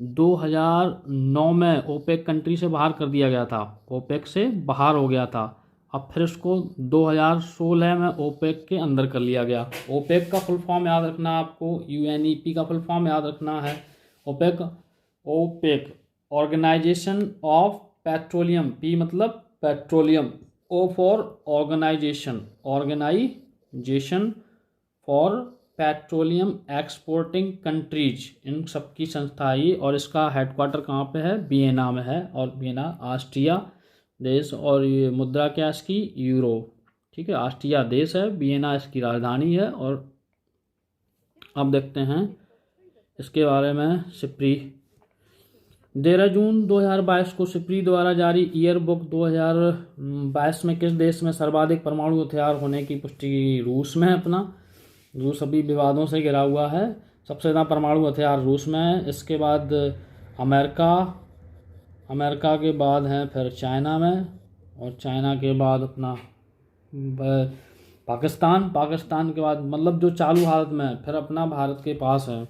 [SPEAKER 1] 2009 में ओपेक कंट्री से बाहर कर दिया गया था। ओपेक से बाहर हो गया था। अब फिर उसको 2016 में ओपेक के अंदर कर लिया गया। ओपेक का फुल फॉर्म याद रखना आपको। यूएनईपी का फुल फॉर्म याद रखना है। OPEC organisation of petroleum. P मतलब petroleum. O for organisation for petroleum exporting countries. इन सब की संस्था है ये। और इसका हेडक्वार्टर कहाँ पे है? वियना में है। और वियना ऑस्ट्रिया देश। और ये मुद्रा क्या है इसकी? यूरो। ठीक है, ऑस्ट्रिया देश है, वियना इसकी राजधानी है। और अब देखते हैं इसके बारे में। सिप्री 13 जून 2022 को सिप्री द्वारा जारी ईयर बुक 2022 में किस देश में सर्वाधिक परमाणु हथियार होने की पुष्टि? रूस में अपना। रूस अभी विवादों से घिरा हुआ है। सबसे ज़्यादा परमाणु हथियार रूस में है। इसके बाद अमेरिका के बाद है फिर चाइना में। और चाइना के बाद अपना पाकिस्तान के बाद, मतलब जो चालू हालत में है, फिर अपना भारत के पास है।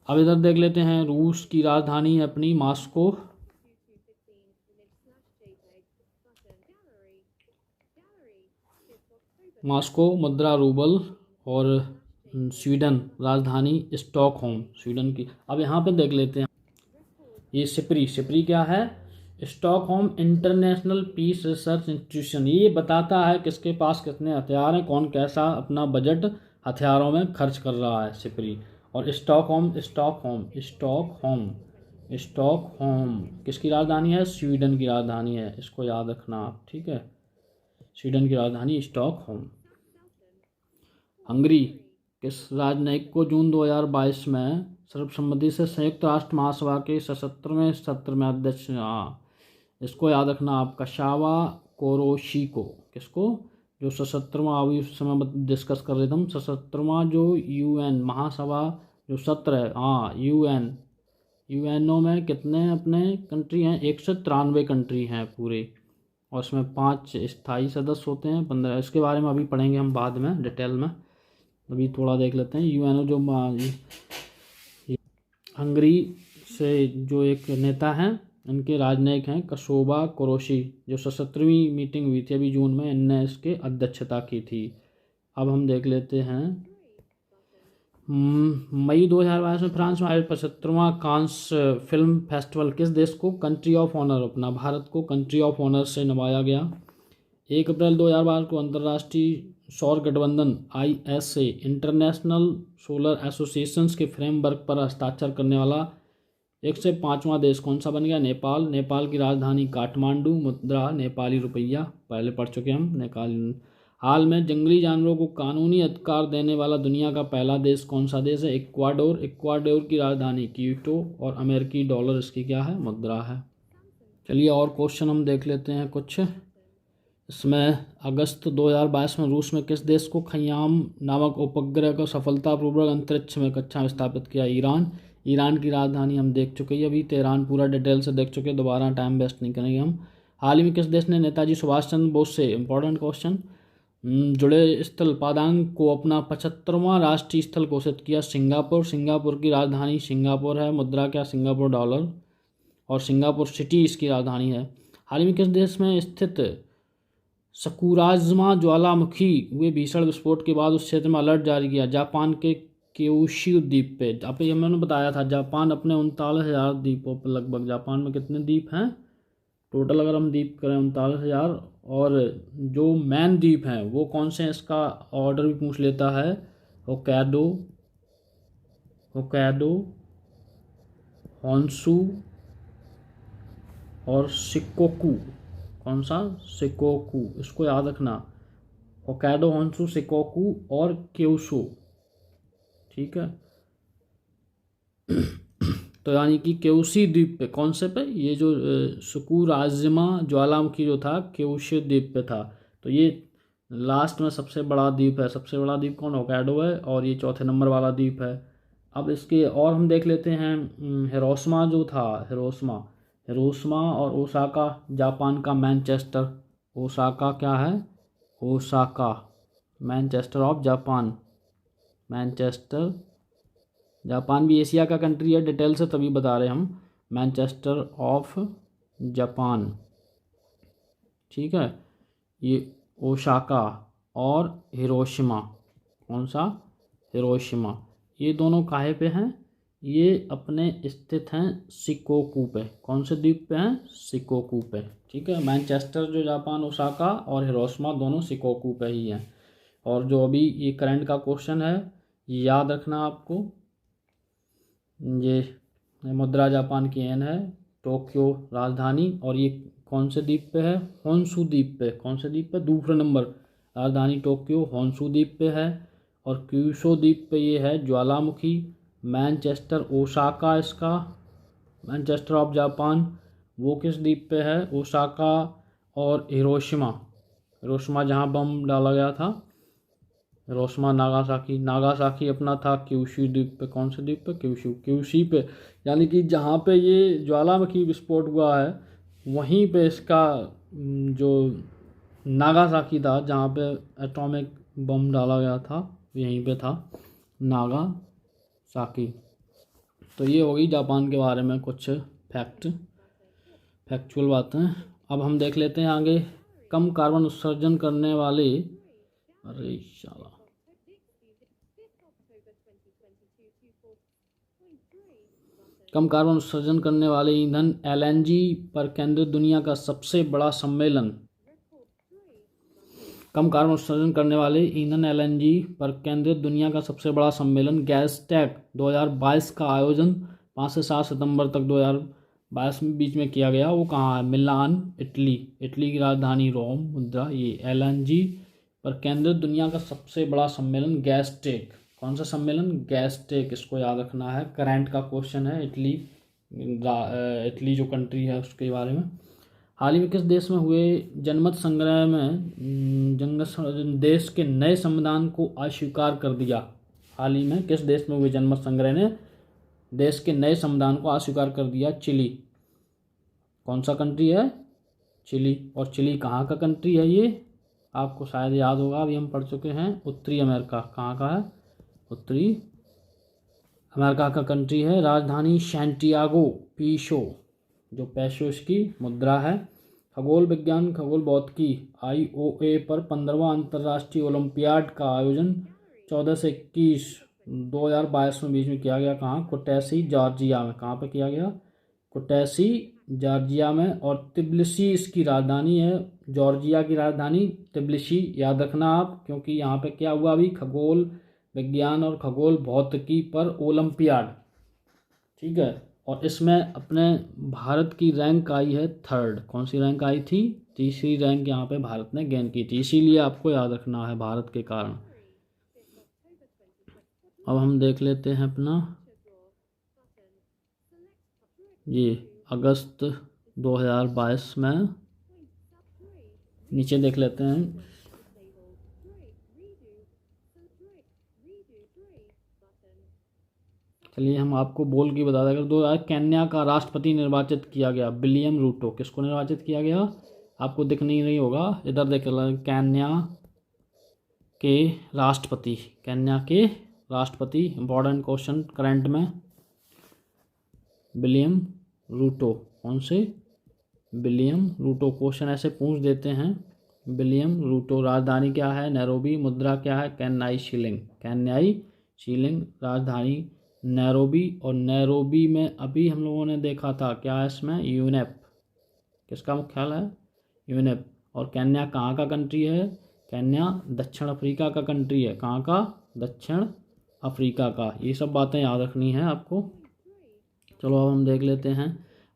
[SPEAKER 1] अब इधर देख लेते हैं। रूस की राजधानी है अपनी मॉस्को। मुद्रा रूबल। और स्वीडन राजधानी स्टॉकहोम, स्वीडन की। अब यहाँ पे देख लेते हैं ये सिप्री क्या है? Stockholm international peace research institution. ये बताता है किसके पास कितने हथियार हैं, कौन कैसा अपना बजट हथियारों में खर्च कर रहा है, सिप्री। और स्टॉकहोम किसकी राजधानी है? स्वीडन की राजधानी है। इसको याद रखना आप, ठीक है। स्वीडन की राजधानी स्टॉकहोम। हंगरी किस राजनयिक को जून 2022 में सर्वसम्मति से संयुक्त राष्ट्र महासभा के 77वें सत्र में अध्यक्ष? इसको याद रखना आप, कशावा कोरोशिको। किसको? जो 77वां, अभी उस समय डिस्कस कर रहे थे हम, 77वां जो यूएन महासभा जो सत्र है। हाँ, यूएनओ में कितने अपने कंट्री हैं? 193 कंट्री हैं पूरे। और उसमें 5 स्थायी सदस्य होते हैं, 15। इसके बारे में अभी पढ़ेंगे हम बाद में डिटेल में। अभी थोड़ा देख लेते हैं। यूएनओ जो हंगरी से जो एक नेता हैं इनके राजनयिक हैं कशोबा कुरोशी, जो 77वीं मीटिंग हुई थी अभी जून में, इनने इसके अध्यक्षता की थी। अब हम देख लेते हैं मई 2022 में फ्रांस में आयोजित 75वां कांस फिल्म फेस्टिवल किस देश को कंट्री ऑफ ऑनर, अपना भारत को कंट्री ऑफ ऑनर से नवाया गया। 1 अप्रैल 2012 को अंतर्राष्ट्रीय सौर गठबंधन ISA इंटरनेशनल सोलर एसोसिएशंस के फ्रेमवर्क पर हस्ताक्षर करने वाला 105वां देश कौन सा बन गया? नेपाल। नेपाल की राजधानी काठमांडू, मुद्रा नेपाली रुपया, पहले पढ़ चुके हम नेपाल। हाल में जंगली जानवरों को कानूनी अधिकार देने वाला दुनिया का पहला देश कौन सा देश है? इक्वाडोर। इक्वाडोर की राजधानी क्यूटो और अमेरिकी डॉलर इसकी क्या है? मुद्रा है। चलिए और क्वेश्चन हम देख लेते हैं कुछ। इसमें अगस्त 2022 में रूस में किस देश को खयाम नामक उपग्रह को सफलतापूर्वक अंतरिक्ष में कक्षा में स्थापित किया? ईरान। ईरान की राजधानी हम देख चुके हैं अभी, तेहरान पूरा डिटेल से देख चुके हैं, दोबारा टाइम वेस्ट नहीं करेंगे हम। हाल ही में किस देश ने नेताजी सुभाष चंद्र बोस से, इंपॉर्टेंट क्वेश्चन, जुड़े स्थल पादांग को अपना 75वां राष्ट्रीय स्थल घोषित किया? सिंगापुर। सिंगापुर की राजधानी सिंगापुर है, मुद्रा क्या? सिंगापुर डॉलर, और सिंगापुर सिटी इसकी राजधानी है। हाल ही में किस देश में स्थित सकुराजमा ज्वालामुखी हुए भीषण विस्फोट के बाद उस क्षेत्र में अलर्ट जारी किया? जापान के क्यूशू द्वीप पे। आप ये मैंने बताया था, जापान अपने 39,000 द्वीपों पर लगभग, जापान में कितने द्वीप हैं टोटल अगर हम द्वीप करें? 39,000। और जो मैन द्वीप हैं वो कौन से हैं, इसका ऑर्डर भी पूछ लेता है। होक्काइडो, होक्काइडो, होन्शु और शिकोकू। कौन सा? शिकोकू, इसको याद रखना। होक्काइडो, होन्शु, शिकोकू और क्यूशू, ठीक है। तो यानी कि क्यूशी द्वीप पे, कौन से पे? ये जो सकुराजिमा ज्वालामुखी जो था क्यूशी द्वीप पे था। तो ये लास्ट में सबसे बड़ा द्वीप है। सबसे बड़ा द्वीप कौन? होक्काइडो है, और ये चौथे नंबर वाला द्वीप है। अब इसके और हम देख लेते हैं। हिरोशिमा जो था, हिरोशिमा, हिरोशिमा और ओसाका, जापान का मैनचेस्टर। ओसाका क्या है? Osaka. Manchester of Japan, Manchester. Japan भी एशिया का कंट्री है, डिटेल से तभी बता रहे हम। मैनचेस्टर ऑफ जापान, ठीक है। ये ओसाका और हिरोशिमा, कौन सा? हिरोशिमा। ये दोनों काहे पे हैं? ये अपने स्थित हैं शिकोकू पे। कौन से द्वीप पे हैं? शिकोकू पे, ठीक है। मैनचेस्टर जो जापान, ओसाका और हिरोशिमा दोनों शिकोकू पे ही हैं। और जो अभी ये करंट का क्वेश्चन है, याद रखना आपको, ये मुद्रा जापान की येन है, टोक्यो राजधानी, और ये कौन से द्वीप पे है? होन्शु द्वीप पे। कौन से द्वीप पे? दूसरे नंबर, राजधानी टोक्यो होन्शु द्वीप पे है। और क्यूशो द्वीप पे ये है ज्वालामुखी। मैनचेस्टर, ओसाका इसका, मैनचेस्टर ऑफ जापान, वो किस द्वीप पे है? ओसाका। और हिरोशिमा, हिरोशिमा जहाँ बम डाला गया था, हिरोशिमा नागासाकी। नागासाकी अपना था क्यूशू द्वीप पे। कौन से द्वीप पे? क्यूशू, क्यूशी पे। यानी कि जहाँ पे ये ज्वालामुखी विस्फोट हुआ है वहीं पे इसका जो नागासाकी था, जहाँ पे एटॉमिक बम डाला गया था, यहीं पे था नागासाकी। तो ये होगी जापान के बारे में कुछ फैक्चुअल बातें। अब हम देख लेते हैं आगे। कम कार्बन उत्सर्जन करने वाले, अरे शाला, कम कार्बन उत्सर्जन करने वाले ईंधन LNG पर केंद्रित दुनिया का सबसे बड़ा सम्मेलन। कम कार्बन उत्सर्जन करने वाले ईंधन LNG पर केंद्रित दुनिया का सबसे बड़ा सम्मेलन गैसटेक 2022 का आयोजन 5 से 7 सितंबर तक 2022 में बीच में किया गया। वो कहाँ है? मिलान, इटली। इटली की राजधानी रोम, मुद्रा ये LNG पर केंद्रित दुनिया का सबसे बड़ा सम्मेलन गैसटेक। कौन सा सम्मेलन? गैसटेक, इसको याद रखना है। करंट का क्वेश्चन है, इटली, इटली जो कंट्री है उसके बारे में। हाल ही में किस देश में हुए जनमत संग्रह में देश के नए संविधान को अस्वीकार कर दिया? हाल ही में किस देश में हुए जनमत संग्रह ने देश के नए संविधान को अस्वीकार कर दिया? चिली। कौन सा कंट्री है? चिली। और चिली कहाँ का कंट्री है? ये आपको शायद याद होगा, अभी हम पढ़ चुके हैं। उत्तरी अमेरिका। कहाँ का है? उत्तरी अमेरिका का कंट्री है। राजधानी सैंटियागो पीशो, जो पेसो इसकी मुद्रा है। खगोल विज्ञान खगोल भौतिकी IOA पर 15वां अंतर्राष्ट्रीय ओलंपियाड का आयोजन 14 से 21 2022 में बीच में किया गया। कहाँ? कुटैसी जॉर्जिया में। कहाँ पे किया गया? कुटैसी जॉर्जिया में। और तिब्लिसी इसकी राजधानी है। जॉर्जिया की राजधानी तिब्लिसी, याद रखना आप, क्योंकि यहाँ पे क्या हुआ अभी? खगोल विज्ञान और खगोल भौतिकी पर ओलंपियाड, ठीक है। और इसमें अपने भारत की रैंक आई है 3rd। कौन सी रैंक आई थी? 3री रैंक यहाँ पे भारत ने गेन की थी, इसीलिए आपको याद रखना है भारत के कारण। अब हम देख लेते हैं अपना ये अगस्त 2022 में, नीचे देख लेते हैं। चलिए हम आपको बोल के बता दें। अगर 2000 केन्या का राष्ट्रपति निर्वाचित किया गया विलियम रूटो। किसको निर्वाचित किया गया? आपको दिख नहीं होगा, इधर देख लें। केन्या के राष्ट्रपति, केन्या के राष्ट्रपति, इंपॉर्टेंट क्वेश्चन करंट में, विलियम रूटो। कौन से? William Ruto. क्वेश्चन ऐसे पूछ देते हैं। William Ruto. राजधानी क्या है? नैरोबी। मुद्रा क्या है? केन्याई शिलिंग। केन्याई शिलिंग। राजधानी नैरोबी। और नैरोबी में अभी हम लोगों ने देखा था क्या है इसमें? यूनेप। किसका मुख्यालय है? यूनेप। और केन्या कहाँ का कंट्री है? केन्या दक्षिण अफ्रीका का कंट्री है। कहाँ का? दक्षिण अफ्रीका का। ये सब बातें याद रखनी है आपको। चलो अब हम देख लेते हैं।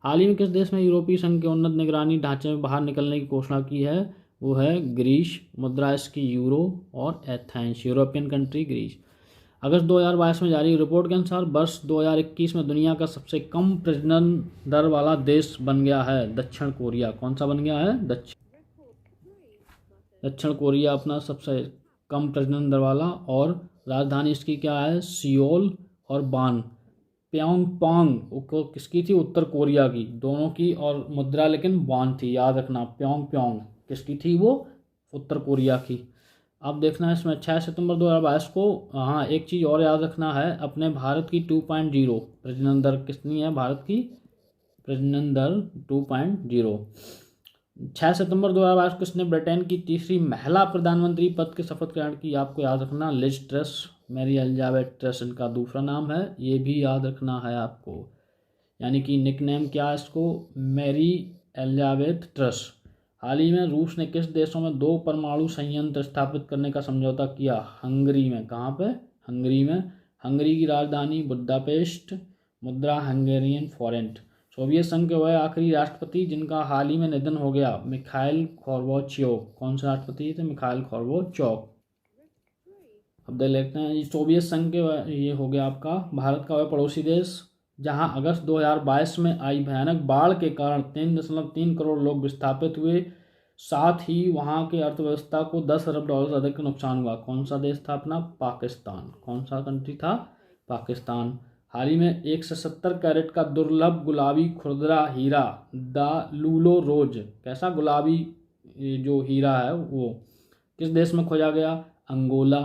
[SPEAKER 1] हाल ही में किस देश में यूरोपीय संघ के उन्नत निगरानी ढांचे में बाहर निकलने की घोषणा की है? वो है ग्रीस। मुद्रा इसकी यूरो। और एथेंस, यूरोपियन कंट्री ग्रीस। अगस्त 2022 में जारी रिपोर्ट के अनुसार वर्ष 2021 में दुनिया का सबसे कम प्रजनन दर वाला देश बन गया है दक्षिण कोरिया। कौन सा बन गया है? दक्षिण कोरिया अपना सबसे कम प्रजनन दर वाला। और राजधानी इसकी क्या है? सियोल। और बान प्योंगयांग को किसकी थी? उत्तर कोरिया की, दोनों की। और मुद्रा लेकिन बान थी, याद रखना। प्योंगयांग किसकी थी? वो उत्तर कोरिया की। अब देखना है इसमें 6 सितंबर 2022 को। हाँ, एक चीज़ और याद रखना है, अपने भारत की 2.0 प्रजनन दर कितनी है? भारत की प्रजनन दर 2.0। 6 सितंबर 2022 को इसने ब्रिटेन की तीसरी महिला प्रधानमंत्री पद की शपथ ग्रहण की। आपको याद रखना, Liz Truss, Mary Elizabeth Truss इनका दूसरा नाम है, ये भी याद रखना है आपको। यानी कि निकनेम क्या है इसको? Mary Elizabeth Truss. हाल ही में रूस ने किस देशों में 2 परमाणु संयंत्र स्थापित करने का समझौता किया? हंगरी में। कहाँ पे? हंगरी में। हंगरी की राजधानी बुडापेस्ट। मुद्रा हंगेरियन फॉरेंट। सोवियत संघ के वह आखिरी राष्ट्रपति जिनका हाल ही में निधन हो गया? Mikhail Gorbachev. कौन से राष्ट्रपति थे? Mikhail Gorbachev. अब देख लेते हैं, सोवियत संघ के ये हो गया आपका। भारत का वह पड़ोसी देश जहां अगस्त 2022 में आई भयानक बाढ़ के कारण 3.3 करोड़ लोग विस्थापित हुए, साथ ही वहां के अर्थव्यवस्था को 10 अरब डॉलर अधिक का नुकसान हुआ। कौन सा देश था अपना? पाकिस्तान। कौन सा कंट्री था? पाकिस्तान। हाल ही में 170 कैरेट का दुर्लभ गुलाबी खुरदरा हीरा द लूलो रोज, कैसा गुलाबी जो हीरा है वो, किस देश में खोजा गया? अंगोला।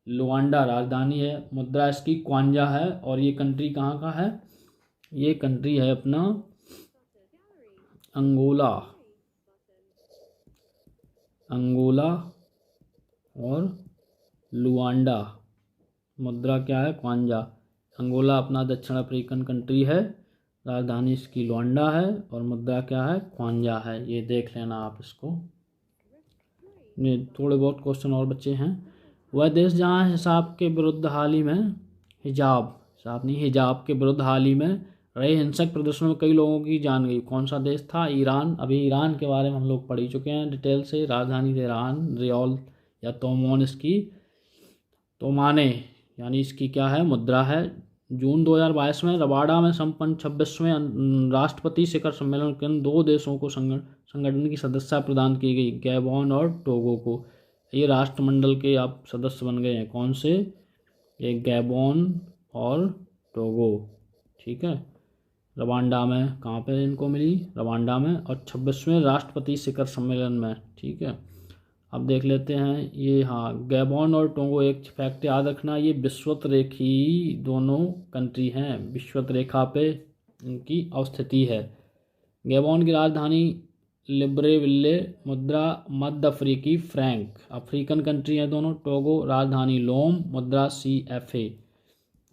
[SPEAKER 1] लुआंडा राजधानी है। मुद्रा इसकी क्वांजा है। और ये कंट्री कहाँ का है? ये कंट्री है अपना अंगोला। अंगोला और लुआंडा। मुद्रा क्या है? क्वांजा। अंगोला अपना दक्षिण अफ्रीकन कंट्री है। राजधानी इसकी लुआंडा है। और मुद्रा क्या है? क्वांजा है। ये देख लेना आप इसको। थोड़े बहुत क्वेश्चन और बच्चे हैं। वह देश जहाँ हिजाब के विरुद्ध हाल ही में हिजाब के विरुद्ध हाल ही में रहे हिंसक प्रदर्शनों में कई लोगों की जान गई। कौन सा देश था? ईरान। अभी ईरान के बारे में हम लोग पढ़ ही चुके हैं डिटेल से। राजधानी तेहरान। रियाल या तोमोन इसकी, तोमाने यानी इसकी क्या है? मुद्रा है। जून 2022 में रवांडा में संपन्न 26वें राष्ट्रपति शिखर सम्मेलन के 2 देशों को संगठन की सदस्यता प्रदान की गई, गैबोन और टोगो को। ये राष्ट्रमंडल के आप सदस्य बन गए हैं। कौन से? ये गैबोन और टोगो, ठीक है। रवांडा में। कहाँ पे इनको मिली? रवांडा में। और 26वें राष्ट्रपति शिखर सम्मेलन में, ठीक है। अब देख लेते हैं ये, हाँ, गैबोन और टोगो, एक फैक्ट याद रखना, ये विषुवत रेखी दोनों कंट्री हैं। विषुवत रेखा पे इनकी अवस्थिति है। गैबोन की राजधानी लिब्रेविल्ले, मुद्रा मध्य अफ्रीकी फ्रैंक, अफ्रीकन कंट्री है दोनों। टोगो राजधानी लोम, मुद्रा CFA।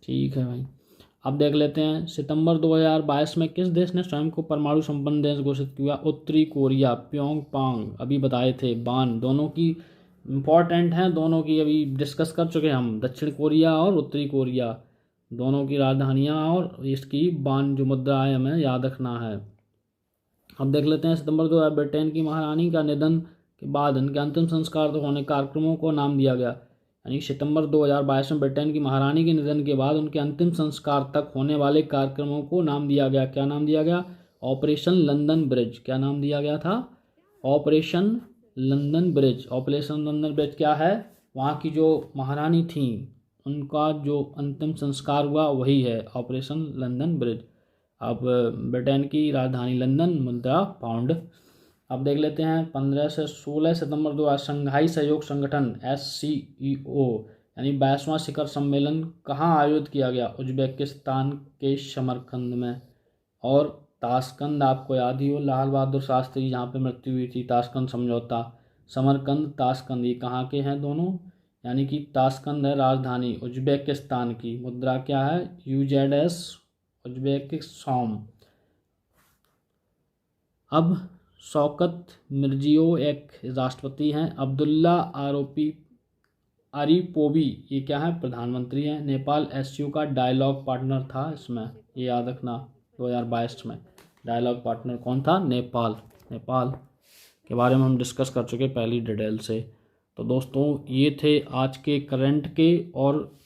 [SPEAKER 1] ठीक है भाई। अब देख लेते हैं सितंबर 2022 में किस देश ने स्वयं को परमाणु संपन्न देश घोषित किया। उत्तरी कोरिया, प्योंगयांग, अभी बताए थे। बान, दोनों की इम्पॉर्टेंट हैं, दोनों की अभी डिस्कस कर चुके हैं हम। दक्षिण कोरिया और उत्तरी कोरिया दोनों की राजधानियाँ और इसकी बान जो मुद्रा है हमें याद रखना है। अब देख लेते हैं सितंबर 2000 ब्रिटेन की महारानी का निधन के बाद इनके अंतिम संस्कार तक होने कार्यक्रमों को नाम दिया गया। यानी सितंबर 2022 में ब्रिटेन की महारानी के निधन के बाद उनके अंतिम संस्कार तक होने वाले कार्यक्रमों को नाम दिया गया। क्या नाम दिया गया? Operation London bridge. क्या नाम दिया गया था? Operation London bridge. Operation London bridge क्या है? वहाँ की जो महारानी थी उनका जो अंतिम संस्कार हुआ वही है ऑपरेशन लंदन ब्रिज। अब ब्रिटेन की राजधानी लंदन, मुद्रा पाउंड। अब देख लेते हैं 15 से 16 सितंबर 2000 शंघाई सहयोग संगठन SCO यानी 22वां शिखर सम्मेलन कहाँ आयोजित किया गया? उज्बेकिस्तान के समरकंद में। और ताशकंद आपको याद ही हो, लाल बहादुर शास्त्री जहाँ पे मृत्यु हुई थी, ताशकंद समझौता। समरकंद, ताशकंद ये कहाँ के हैं दोनों? यानी कि ताशकंद है राजधानी उज्बेकिस्तान की, मुद्रा क्या है? UZS, Uzbekistan. अब शौकत मिर्जियोव एक राष्ट्रपति हैं। अब्दुल्ला आरिपोवी ये क्या है? प्रधानमंत्री हैं। नेपाल SCO का डायलॉग पार्टनर था इसमें, ये याद रखना। 2022 में डायलॉग पार्टनर कौन था? नेपाल। नेपाल के बारे में हम डिस्कस कर चुके पहली डिटेल से। तो दोस्तों ये थे आज के करंट के, और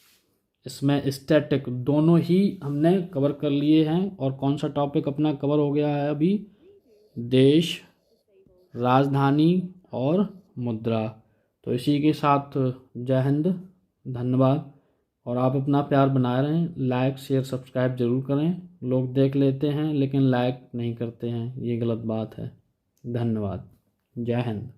[SPEAKER 1] इसमें स्टैटिक दोनों ही हमने कवर कर लिए हैं। और कौन सा टॉपिक अपना कवर हो गया है अभी? देश, राजधानी और मुद्रा। तो इसी के साथ जय हिंद, धन्यवाद। और आप अपना प्यार बनाए रहें, लाइक शेयर सब्सक्राइब जरूर करें। लोग देख लेते हैं लेकिन लाइक नहीं करते हैं, ये गलत बात है। धन्यवाद, जय हिंद।